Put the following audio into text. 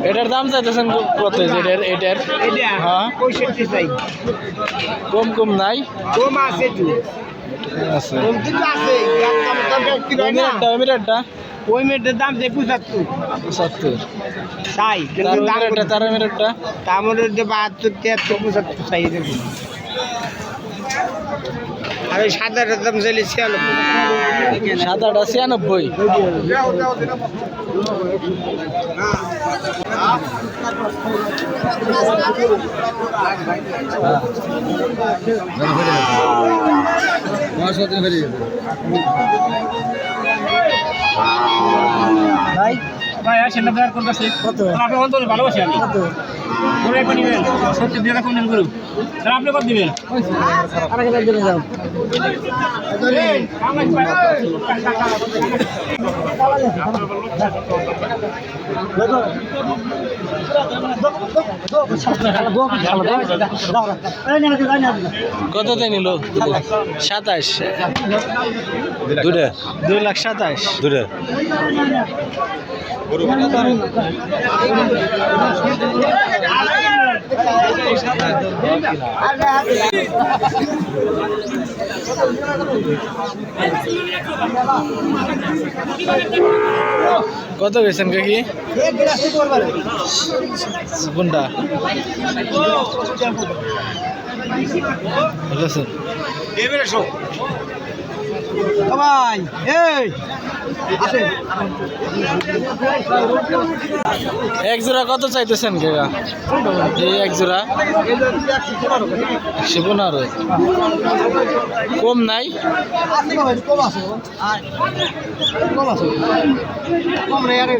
এটার দাম চাইতেছেন কত? এটার এটার হ্যাঁ 65 চাই। কম কম নাই? কম আছে একটু। আছে কম কিন্তু আছে, একদম দাম কি হয় না। মিটারটা ওই মেয়েটার দাম যে 75 70 চাই, কিন্তু দাম তার মিটারটা তার মধ্যে 72 73 75 চাই দেখুন। আর ওই সাদাটার দাম চাইলে 96। সাদাটা 96। ভাই আসেন না দয়ার করতেছি কত আপনি অন্তরে ভালোবাসি আমি কত করে কোন নেবেন 70 টাকা কোন নেবেন করুন স্যার আপনি কত দিবেন আর একটা দিন যাও এই কামাই ভাই কত তাই নিল? 27 দুটা 2,27,000 দুটা। কত গেছেন কাকি? কোনটা ভালো আছে? ভাই এই আছে এক জোড়া কত চাইতেছেন কাকা? এই এক জোড়া 115। কম নাই? কম আছে কম আছে কম রে আরে